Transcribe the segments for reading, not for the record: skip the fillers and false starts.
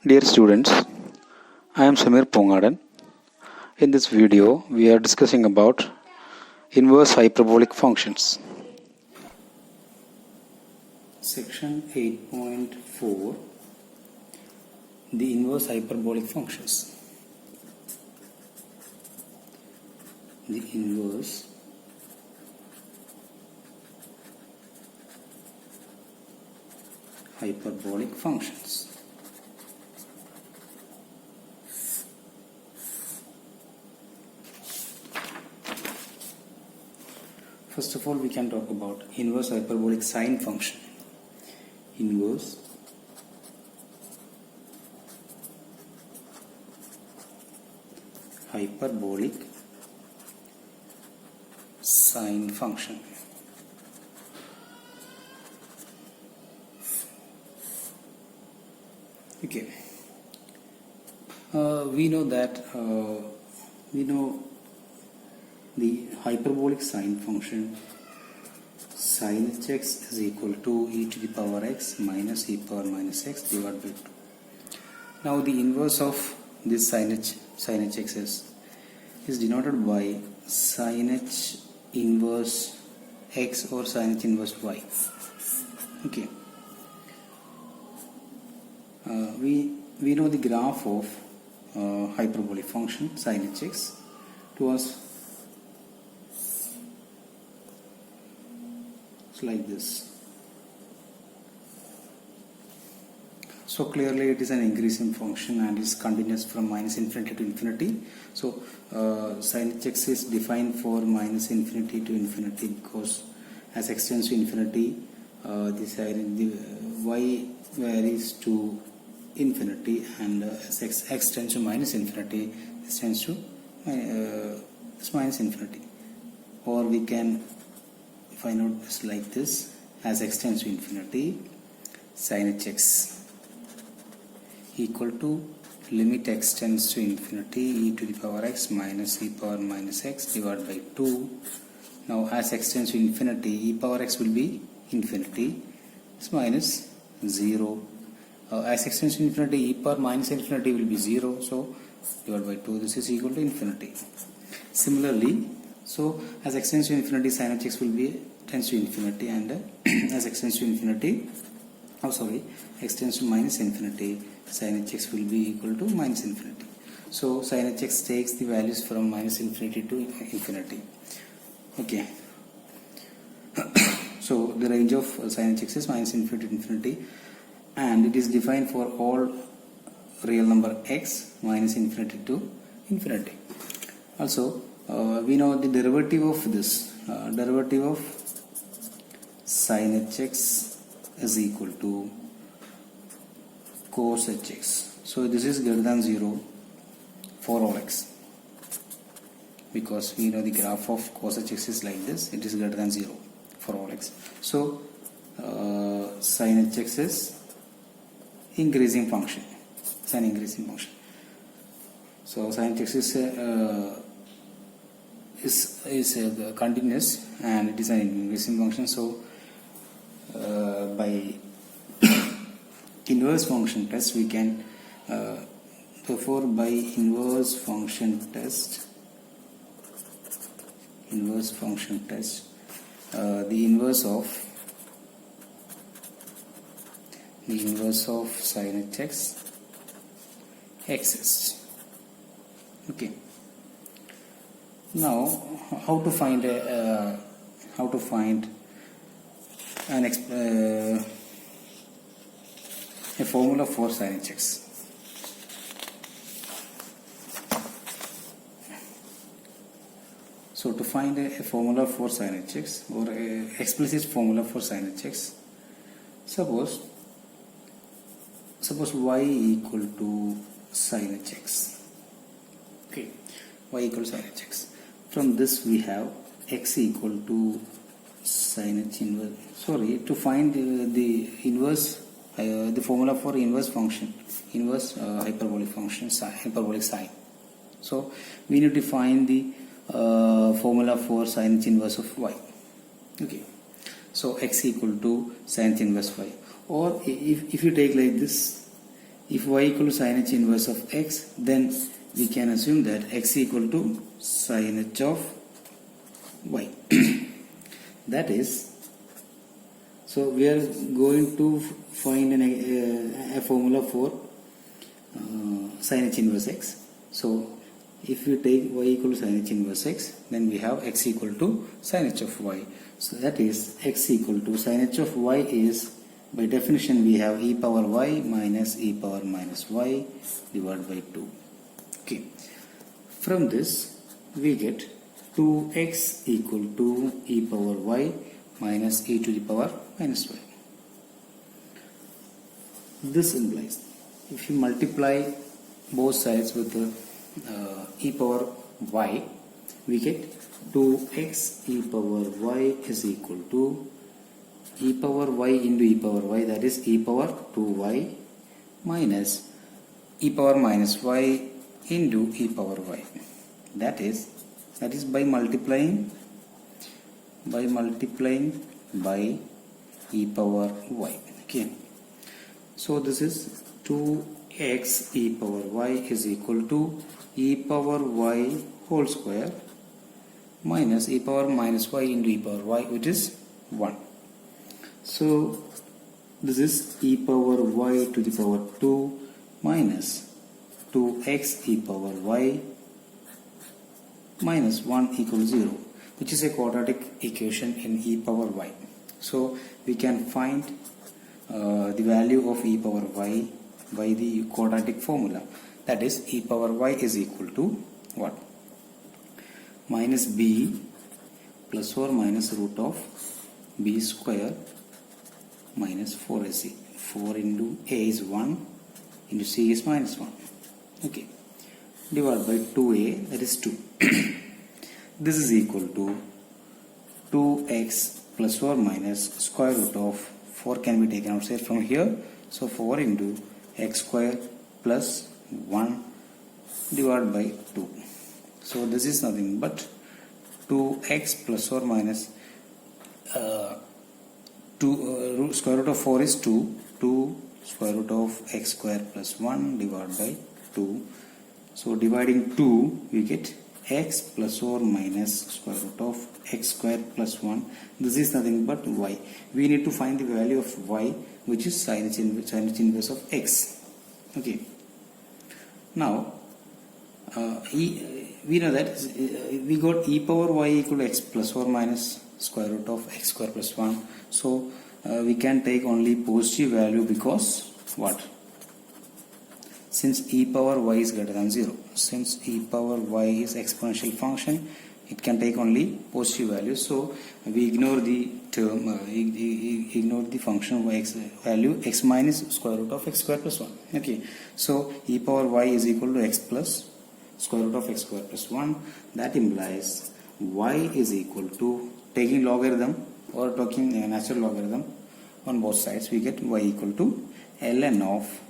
Dear students, I am Samir Pongadan. In this video, we are discussing about inverse hyperbolic functions. Section 8.4, the inverse hyperbolic functions. The inverse hyperbolic functions. First of all, we can talk about inverse hyperbolic sine function. Inverse hyperbolic sine function. Okay. We know the hyperbolic sine function sin hx is equal to e to the power x minus e power minus x divided by 2. Now the inverse of this sin hx is denoted by sin h inverse x or sin h inverse y. Okay. We know the graph of hyperbolic function sin hx to us. It's like this. So clearly it is an increasing function and is continuous from minus infinity to infinity. So sin hx is defined for minus infinity to infinity because as x tends to infinity, the y varies to infinity, and as x tends to minus infinity, this tends to this minus infinity. Or we can find out this like this: as x tends to infinity, sin hx equal to limit x tends to infinity e to the power x minus e power minus x divided by 2. Now as x tends to infinity, e power x will be infinity, it's minus 0. As x tends to infinity, e power minus infinity will be 0, so divided by 2, this is equal to infinity. Similarly, so as x tends to infinity, sin hx will be tends to infinity, and as x tends to infinity, x tends to minus infinity, sin hx will be equal to minus infinity. So sin hx takes the values from minus infinity to infinity. Okay. So the range of sin hx is minus infinity to infinity, and it is defined for all real number x minus infinity to infinity. Also, we know the derivative of this. Derivative of sin hx is equal to cos hx. So this is greater than 0 for all x, because we know the graph of cos hx is like this. It is greater than 0 for all x. So sin hx is increasing function. It's an increasing function. So sin hx is continuous and it is an increasing function. So by inverse function test we can therefore by inverse function test the inverse of sin hx exists. Okay. Now how to find a formula for sin hx. So to find a formula for sin hx, or a explicit formula for sin hx, suppose y equal to sin hx. Okay, y equal sin hx. From this we have x equal to sin h inverse. To find the inverse, the formula for inverse function, hyperbolic function, hyperbolic sine. So we need to find the formula for sin h inverse of y. Okay, so x equal to sin h inverse y. Or if you take like this, If y equal to sin h inverse of x, then we can assume that x equal to sin h of y. That is, so we are going to find a formula for sin h inverse x. So if we take y equal to sin h inverse x, then we have x equal to sin h of y. So that is, x equal to sin h of y is, by definition, we have e power y minus e power minus y divided by 2. Okay. From this, we get 2x equal to e power y minus e to the power minus y. This implies, if you multiply both sides with the e power y, we get 2x e power y is equal to e power y into e power y, that is e power 2y minus e power minus y into e power y. That is by multiplying by e power y. Okay. So this is 2x e power y is equal to e power y whole square minus e power minus y into e power y, which is 1. So this is e power y to the power 2 minus 2x e power y minus 1 equals 0, which is a quadratic equation in e power y. So we can find the value of e power y by the quadratic formula. That is, e power y is equal to what? Minus b plus or minus root of b square minus 4ac. 4 into a is 1 into c is minus 1. Okay. Divided by 2a, that is 2. This is equal to 2x plus or minus square root of 4 can be taken outside from here. So 4 into x square plus 1 divided by 2. So this is nothing but 2x plus or minus square root of 4 is 2. 2 square root of x square plus 1 divided by 2. So dividing 2, we get x plus or minus square root of x square plus 1. This is nothing but y. We need to find the value of y, which is sin h inverse of x. Okay. Now, we know that we got e power y equal to x plus or minus square root of x square plus 1. So we can take only positive value, because what? Since e power y is greater than 0, since e power y is exponential function, it can take only positive values. So we ignore the term, ignore the function y x value x minus square root of x square plus 1. Okay. So e power y is equal to x plus square root of x square plus 1. That implies y is equal to, taking logarithm or taking a natural logarithm on both sides, we get y equal to ln of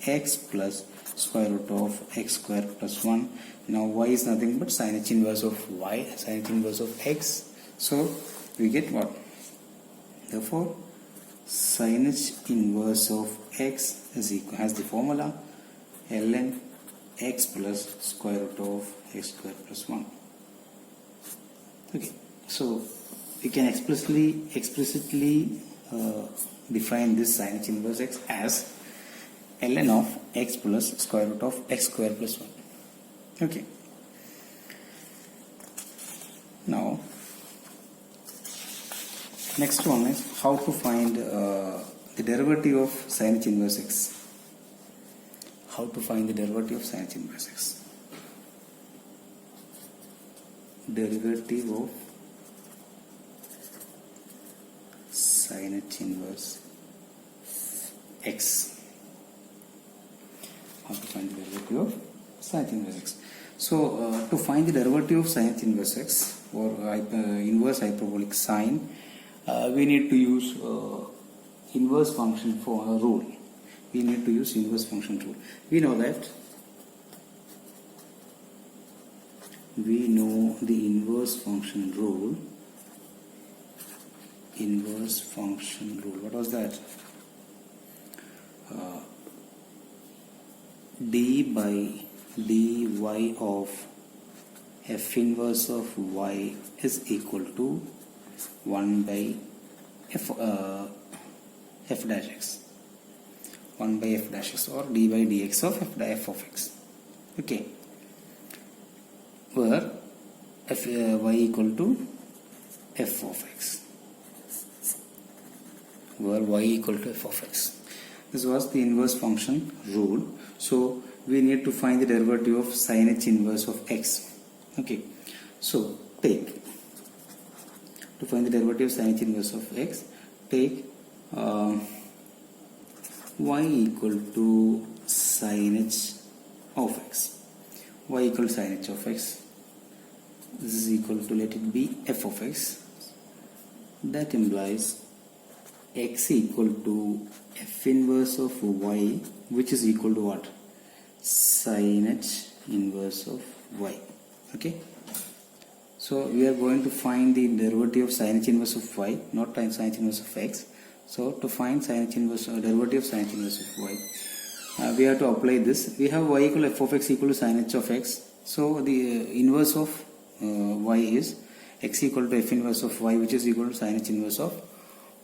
x plus square root of x square plus 1. Now y is nothing but sin h inverse of y, sin h inverse of x. So we get what? Therefore, sin h inverse of x is equal, has the formula ln x plus square root of x square plus 1. Okay. So we can explicitly define this sin h inverse x as ln of x plus square root of x square plus 1. Okay. Now, next one is how to find the derivative of sin h inverse x. How to find the derivative of sin h inverse x. Derivative of sin h inverse x. How to find the derivative of sin h inverse x. So to find the derivative of sin h inverse x, or inverse hyperbolic sine, we need to use inverse function for rule. We need to use inverse function rule. We know that we know the inverse function rule. Inverse function rule. What was that? d by dy of f inverse of y is equal to 1 by f dash x, 1 by f dash x, or d by dx of f of x. Okay, where y equal to f of x, where y equal to f of x. This was the inverse function rule. So we need to find the derivative of sin h inverse of x. Okay, so take, to find the derivative of sin h inverse of x, take y equal to sin h of x, y equal to sin h of x. This is equal to, let it be f of x. That implies x equal to f inverse of y, which is equal to what? Sin h inverse of y. Okay, so we are going to find the derivative of sin h inverse of y, not sin h inverse of x. So to find sin h inverse, derivative of sin h inverse of y, we have to apply this. We have y equal to f of x equal to sin h of x. So the inverse of y is x equal to f inverse of y, which is equal to sin h inverse of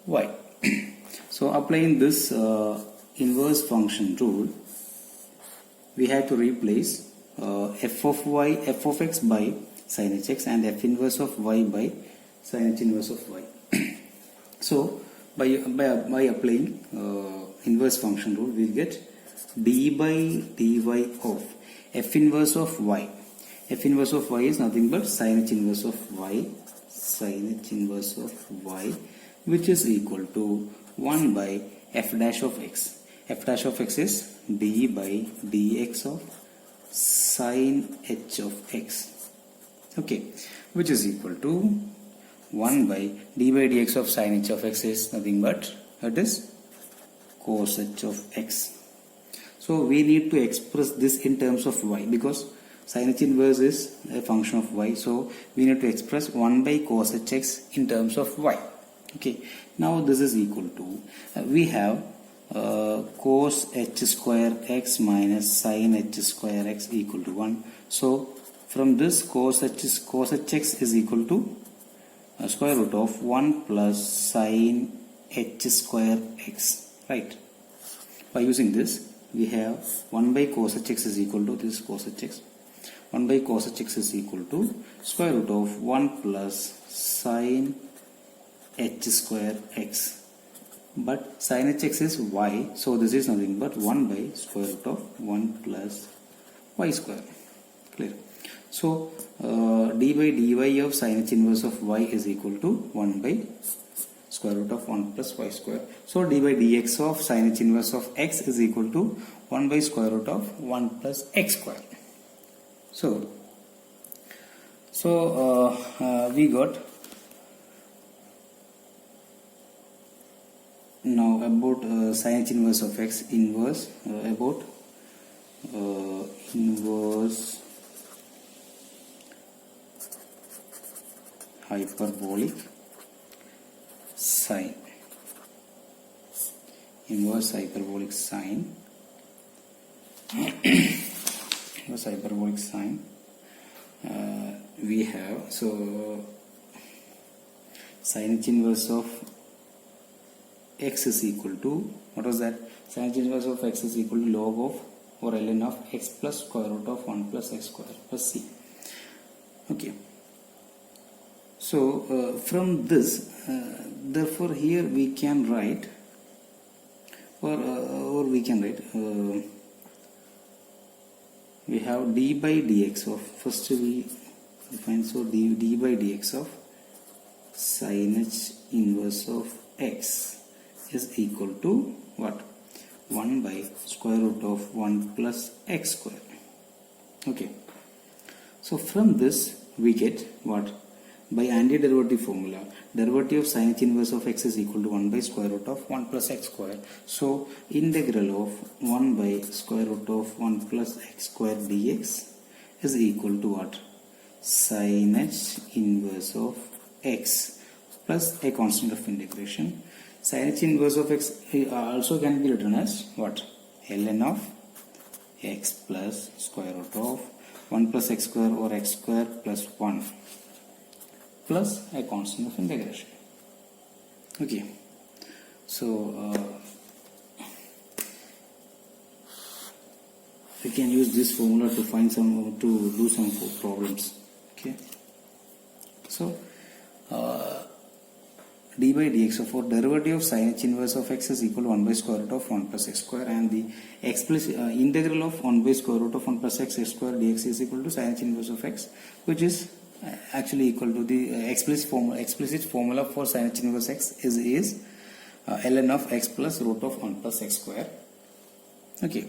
y. So applying this inverse function rule, we have to replace f of x by sin h x and f inverse of y by sin h inverse of y. So by applying inverse function rule, we will get d by dy of f inverse of y. F inverse of y is nothing but sin h inverse of y, sin h inverse of y, which is equal to 1 by f dash of x. F dash of x is d by dx of sin h of x. Okay, which is equal to 1 by d by dx of sin h of x is nothing but, that is, cos h of x. So we need to express this in terms of y, because sin h inverse is a function of y. So we need to express 1 by cos h x in terms of y. Okay, now this is equal to, we have cos h square x minus sin h square x equal to 1. So from this, cos h x is equal to square root of 1 plus sin h square x, right? By using this, we have 1 by cos h x is equal to this cos h x. 1 by cos h x is equal to square root of 1 plus sin h square x. But sin h x is y, so this is nothing but 1 by square root of 1 plus y square. Clear? So d by dy of sin h inverse of y is equal to 1 by square root of 1 plus y square. So d by dx of sin h inverse of x is equal to 1 by square root of 1 plus x square. So we got now about sin h inverse of x, inverse about inverse hyperbolic sine, inverse hyperbolic sine, inverse hyperbolic sine. We have, so sin h inverse of x is equal to, what was that? Sin h inverse of x is equal to log of or ln of x plus square root of 1 plus x square plus c. Okay. So from this, therefore here we can write, or we can write, we have d by dx of, first we define, so d by dx of sin h inverse of x is equal to what? 1 by square root of 1 plus x square. Okay. So from this we get what? By antiderivative formula, derivative of sin h inverse of x is equal to 1 by square root of 1 plus x square. So integral of 1 by square root of 1 plus x square dx is equal to what? Sin h inverse of x plus a constant of integration. Sin h inverse of x also can be written as what? Ln of x plus square root of 1 plus x square or x square plus 1 plus a constant of integration. Okay, so we can use this formula to find some, to do some problems. Okay, so d by dx, so for derivative of sin h inverse of x is equal to 1 by square root of 1 plus x square, and the explicit integral of 1 by square root of 1 plus x square dx is equal to sin h inverse of x, which is actually equal to the explicit formula for sin h inverse x is ln of x plus root of 1 plus x square. Okay,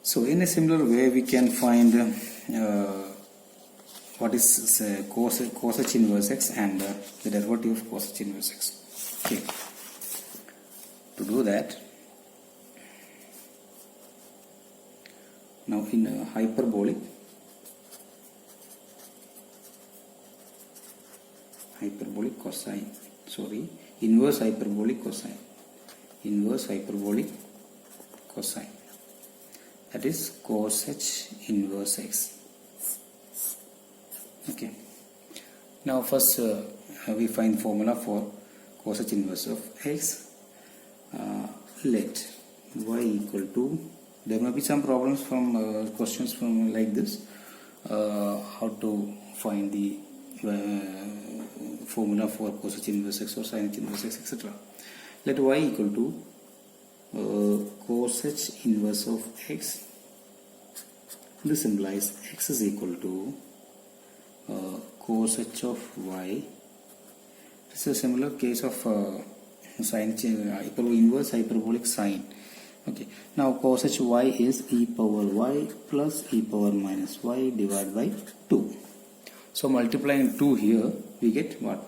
so in a similar way we can find what is cos h inverse x and the derivative of cos h inverse x. Okay, to do that, now in hyperbolic cosine, inverse hyperbolic cosine, that is cos h inverse x. Okay, now first we find formula for cos h inverse of x. Let y equal to, there may be some problems from questions from like this, how to find the formula for cos h inverse x or sin h inverse x, etc. Let y equal to cos h inverse of x. This implies x is equal to cos h of y. This is a similar case of sin inverse hyperbolic sine. Okay, now cos h y is e power y plus e power minus y divided by 2. So multiplying 2 here, we get what?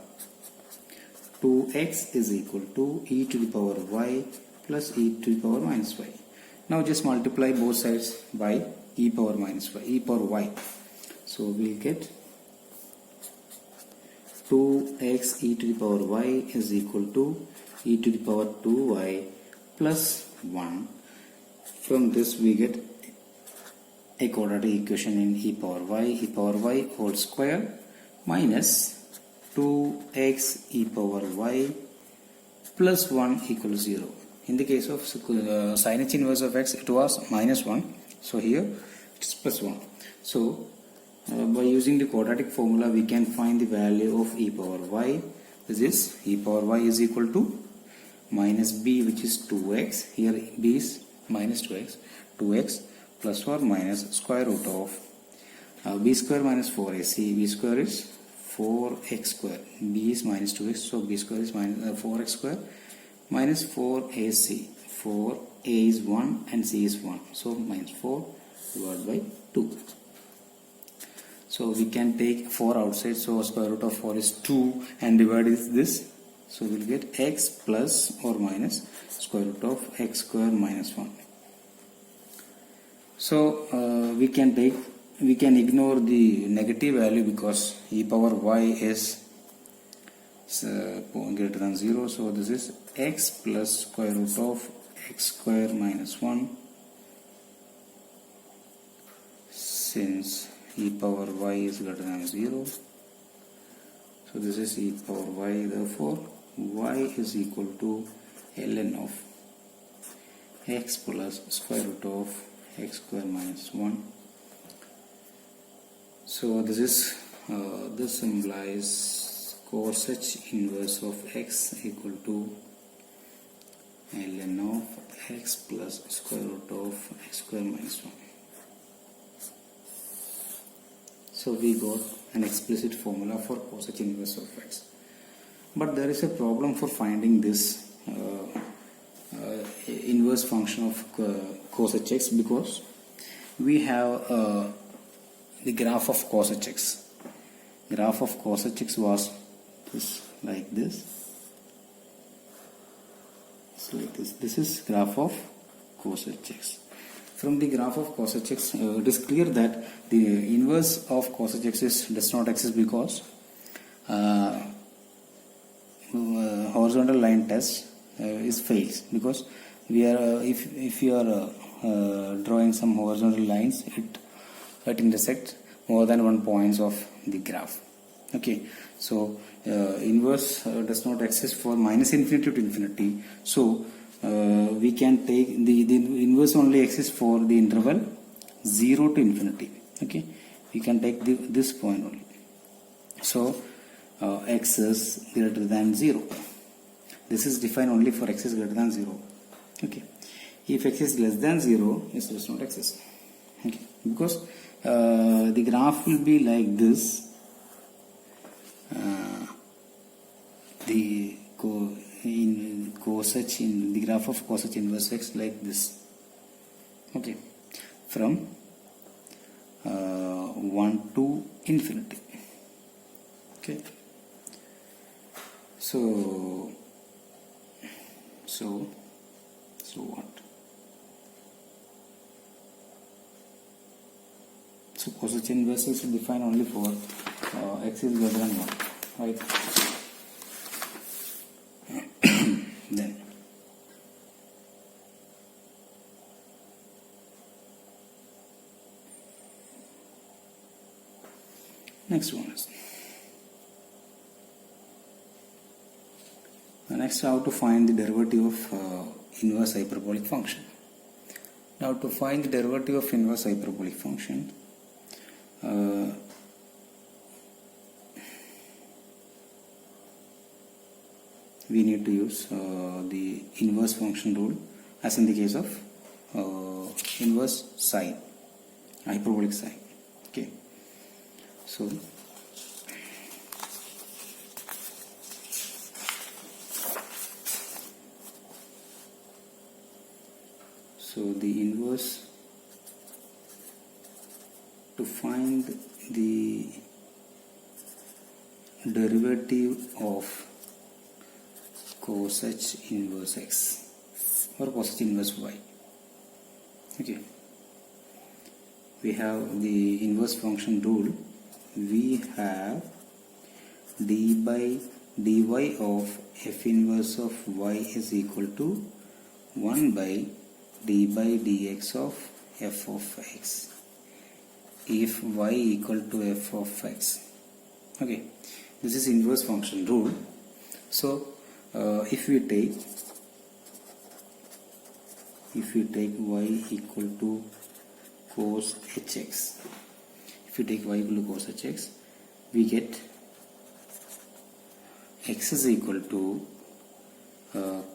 2x is equal to e to the power y plus e to the power minus y. Now just multiply both sides by e power minus y, e power y. So we'll get 2x e to the power y is equal to e to the power 2y plus 1. From this we get a quadratic equation in e power y whole square minus 2x e power y plus 1 equals 0. In the case of sin h inverse of x, it was minus 1. So here it is plus 1. So by using the quadratic formula, we can find the value of e power y. This is e power y is equal to minus b, which is 2x. Here b is minus 2x plus or minus square root of b square minus 4ac. B square is 4x square. B is minus 2x, so b square is minus 4x square minus 4ac. 4a is 1 and c is 1, so minus 4 divided by 2. So we can take 4 outside, so square root of 4 is 2 and divide is this. So we'll get x plus or minus square root of x square minus 1. So we can ignore the negative value because e power y is greater than 0. So this is x plus square root of x square minus 1. Since e power y is greater than 0, so this is e power y, therefore y is equal to ln of x plus square root of x square minus 1. So this is this implies cos h inverse of x equal to ln of x plus square root of x square minus 1. So we got an explicit formula for cos h inverse of x. But there is a problem for finding this inverse function of cos h x, because we have the graph of cos h x. Graph of cos h x was like this. It's like this. This is graph of cos h x. From the graph of cos h x, it is clear that the inverse of cos h x does not exist, because horizontal line test is fails, because we are if you are drawing some horizontal lines, it intersects more than one points of the graph. Okay, so inverse does not exist for minus infinity to infinity. So we can take the inverse only exists for the interval 0 to infinity. Okay, we can take this point only. So x is greater than 0. This is defined only for x is greater than 0. Okay, if x is less than 0, it does not exist. Okay, because the graph will be like this. The graph of cosec inverse x like this. Okay, from 1 to infinity. Okay, so what? So cosec inverse is defined only for x is greater than 1, right? Then next one is next how to find the derivative of inverse hyperbolic function. Now to find the derivative of inverse hyperbolic function, we need to use the inverse function rule as in the case of inverse sine, hyperbolic sine. Okay, so the inverse, to find the derivative of cosec inverse x or cosec inverse y. Okay, we have the inverse function rule. We have d by dy of f inverse of y is equal to 1 by d by dx of f of x if y equal to f of x. Okay, this is inverse function rule. So if we take y equal to cos hx, if we take y equal to cos hx, we get x is equal to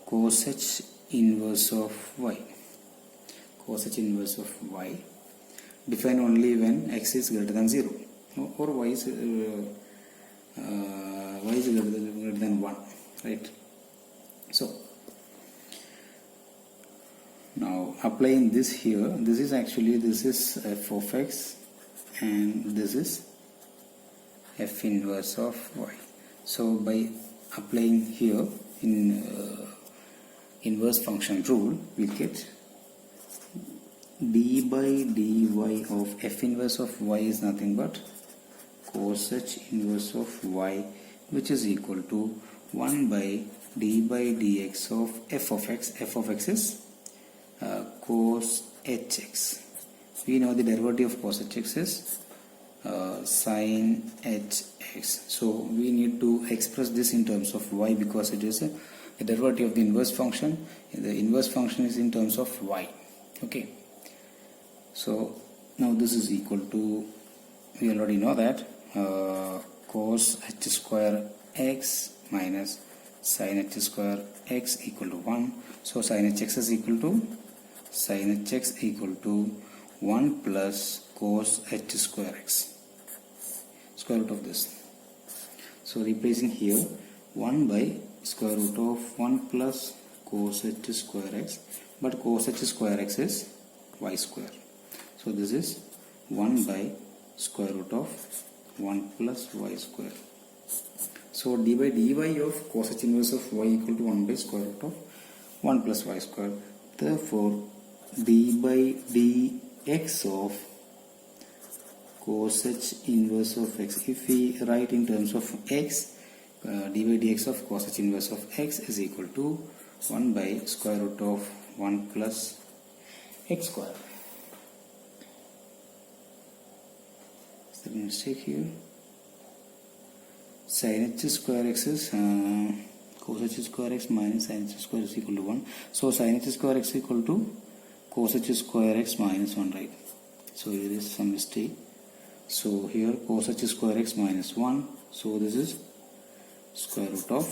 cosec inverse of y. Cosec inverse of y defined only when x is greater than 0 or y is greater than 1, right? So now applying this here, this is f of x and this is f inverse of y. So by applying here in inverse function rule, we get d by dy of f inverse of y is nothing but cosec inverse of y, which is equal to 1 by d by dx of f of x. F of x is cos hx. We know the derivative of cos hx is sin hx. So we need to express this in terms of y because it is the derivative of the inverse function. The inverse function is in terms of y. Okay. So now this is equal to, we already know that cos h square x minus sin h square x equal to 1. So sin hx is equal to 1 plus cos h square x, square root of this. So replacing here 1 by square root of 1 plus cos h square x, but cos h square x is y square. So this is 1 by square root of 1 plus y square. So d by dy of cosec inverse of y equal to 1 by square root of 1 plus y square. Therefore d by dx of cosec inverse of x, if we write in terms of x, d by dx of cosec inverse of x is equal to 1 by square root of 1 plus x square. Is there a mistake here? Sin h square x is cos h square x minus sin h square is equal to 1. So sin h square x equal to cos h square x minus 1, right? So here is some mistake. So here cos h square x minus 1. So this is square root of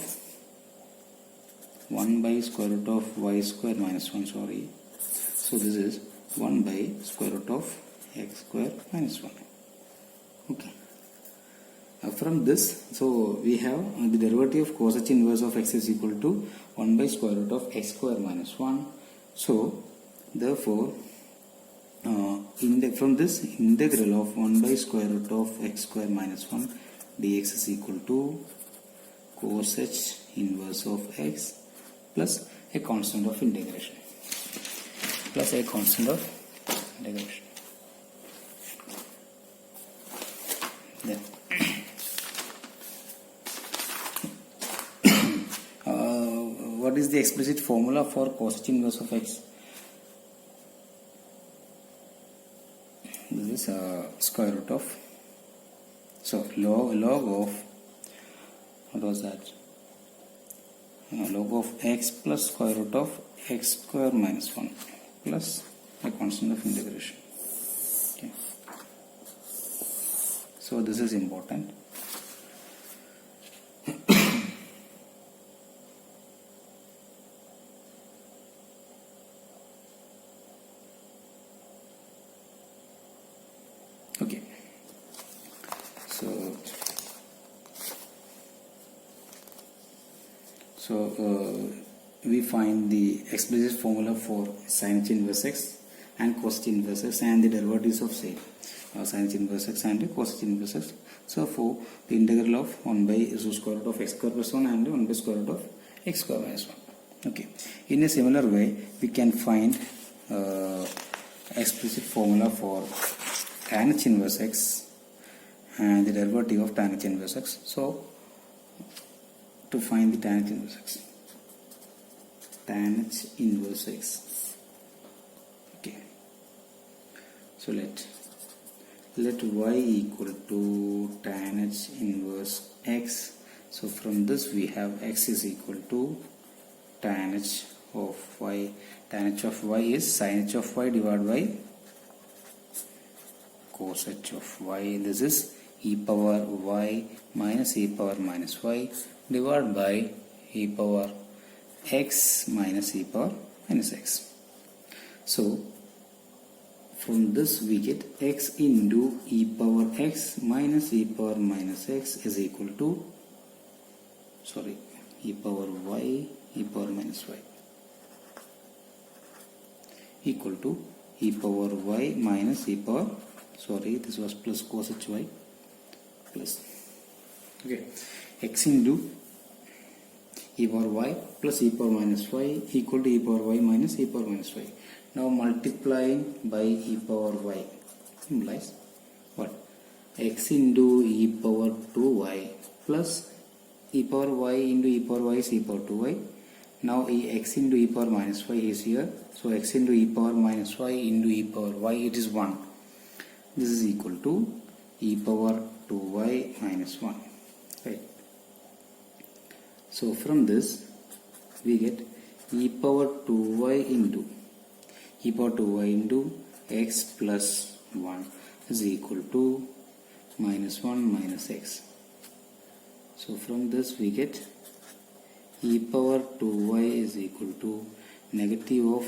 1 by square root of y square minus 1, sorry. So this is 1 by square root of x square minus 1. Okay. From this, so we have the derivative of cos h inverse of x is equal to 1 by square root of x square minus 1. So therefore from this integral of 1 by square root of x square minus 1 dx is equal to cos h inverse of x plus a constant of integration. Then what is the explicit formula for cos h inverse of x? This is square root of, so log of, what was that? Log of x plus square root of x square minus 1 plus a constant of integration. Okay. So this is important. Okay. So we find the explicit formula for sin h inverse x and cos h inverse x and the derivatives of same sin h inverse x and cos h inverse x. So for the integral of 1 by square root of x square plus 1 and 1 by square root of x square minus 1. Okay. In a similar way, we can find explicit formula for tan h inverse x and the derivative of tan h inverse x. So to find the tan h inverse x, okay, so let y equal to tan h inverse x. So from this we have x is equal to tan h of y. Tan h of y is sin h of y divided by cos h of y. This is e power y minus e power minus y divided by e power x minus e power minus x. So from this we get x into e power x minus e power minus x is equal to, sorry, e power y e power minus y equal to e power y minus e power, sorry, this was plus cos h y plus, okay, x into e power y plus e power minus y equal to e power y minus e power minus y. Now multiplying by e power y implies what? X into e power 2y plus e power y into e power y is e power 2y. Now x into e power minus y is here. So x into e power minus y into e power y, it is 1. This is equal to e power 2y minus 1. Right. So from this we get e power 2y into x plus 1 is equal to minus 1 minus x. So from this we get e power 2y is equal to negative of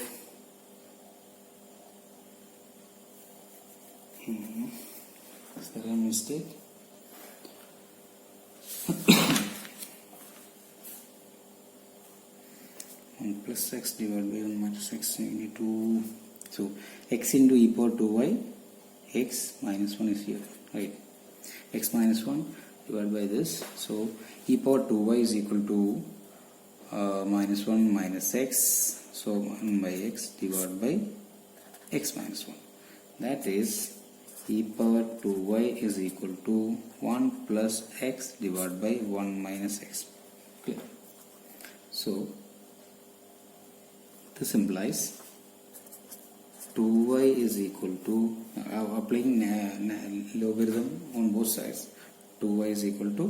is there a mistake? 1 plus x divided by 1 minus x into 2. So x into e power 2y, x minus 1 is here, right? X minus 1 divided by this. So e power 2y is equal to minus 1 minus x. So 1 by x divided by x minus 1. That is e power 2y is equal to 1 plus x divided by 1 minus x. Clear? So this implies 2y is equal to applying logarithm on both sides. 2y is equal to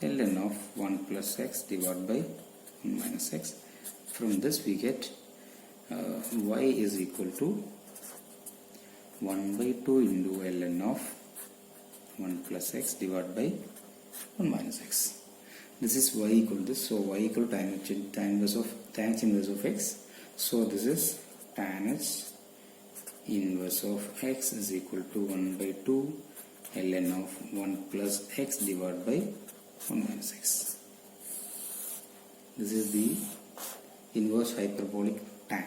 ln of 1 plus x divided by 1 minus x. From this we get y is equal to 1 by 2 into ln of 1 plus x divided by 1 minus x. This is y equal to this, so y equal to tan inverse of x. So this is tan inverse of x is equal to 1 by 2 ln of 1 plus x divided by 1 minus x. This is the inverse hyperbolic tan.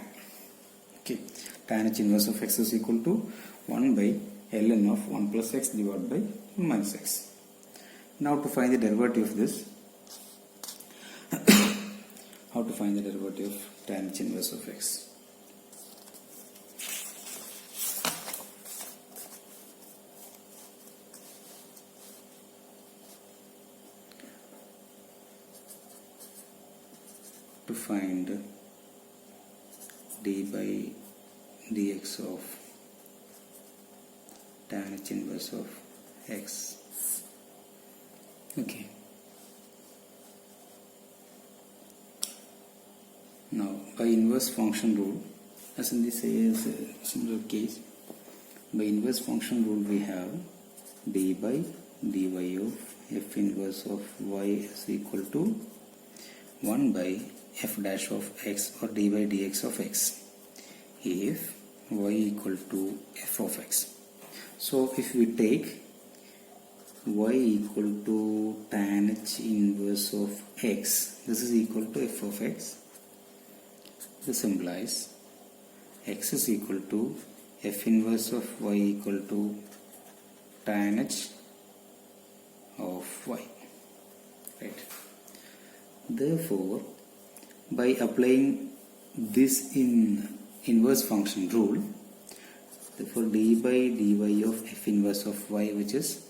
Okay, tan inverse of x is equal to 1 by ln of 1 plus x divided by 1 minus x. Now to find the derivative of this, how to find the derivative of tan inverse of x? To find d by dx of tan inverse of x. Okay. Now, by inverse function rule, as in this similar case, by inverse function rule we have d by dy of f inverse of y is equal to 1 by f dash of x or d by dx of x if y equal to f of x. So if we take y equal to tan inverse of x, this is equal to f of x. This implies x is equal to f inverse of y equal to tan h of y, right? Therefore, by applying this in inverse function rule, therefore d by dy of f inverse of y, which is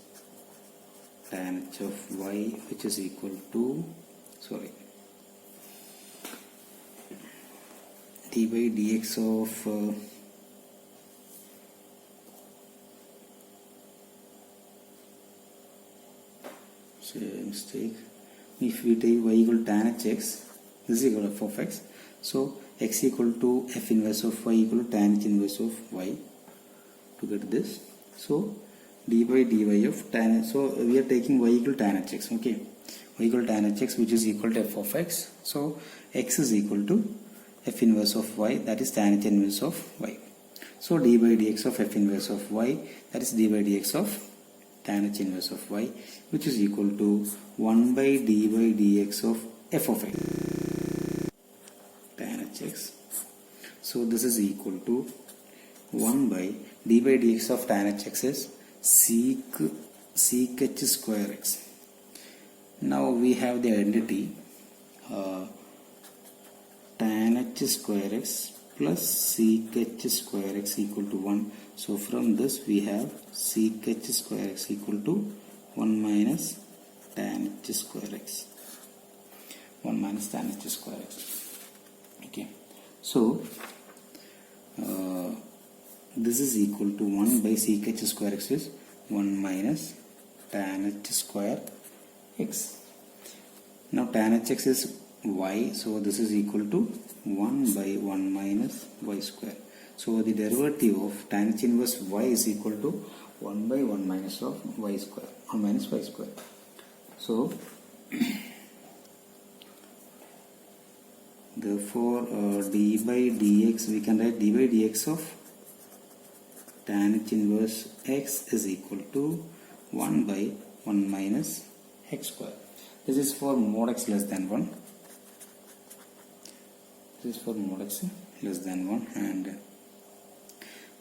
tan h of y, which is equal to d by dx of mistake. If we take y equal to tan h x, this is equal to f of x. So x equal to f inverse of y equal to tan h inverse of y. To get this, so d by dy of tan. So we are taking y equal to tan h x. Okay, y equal to tan h x, which is equal to f of x. So x is equal to f inverse of y, that is tan h inverse of y. So d by dx of f inverse of y, that is d by dx of tan h inverse of y, which is equal to 1 by d by dx of f of x, tan h x. So this is equal to 1 by d by dx of tan h x is sec h square x. Now we have the identity tan h square x plus sec h square x equal to 1. So from this we have sec h square x equal to 1 minus tan h square x. 1 minus tan h square x. Okay. So this is equal to 1 by sec h square x is 1 minus tan h square x. Now tan h x is y, so this is equal to 1 by 1 minus y square. So the derivative of tan h inverse y is equal to 1 by 1 minus of y square, 1 minus y square. So therefore d by dx, we can write d by dx of tan h inverse x is equal to 1 by 1 minus x square. This is for mod x less than 1. This is for mod x less than 1, and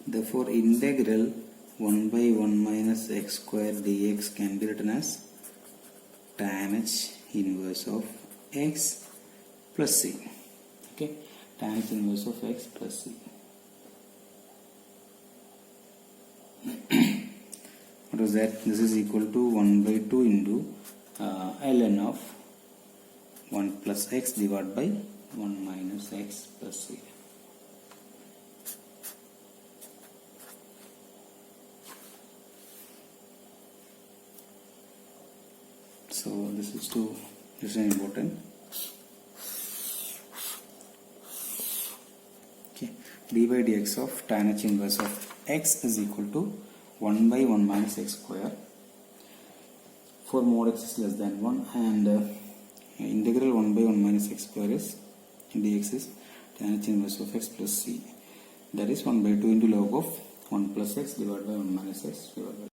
therefore integral 1 by 1 minus x square dx can be written as tan h inverse of x plus c. Okay, tan h inverse of x plus c. What was that? This is equal to 1 by 2 into ln of 1 plus x divided by 1 minus x plus c. So this is important. Okay, dy dx of tan h inverse of x is equal to 1 by 1 minus x square for mod x is less than 1, and integral 1 by 1 minus x square is dx is tan h inverse of x plus c, that is 1 by 2 into log of 1 plus x divided by 1 minus x divided by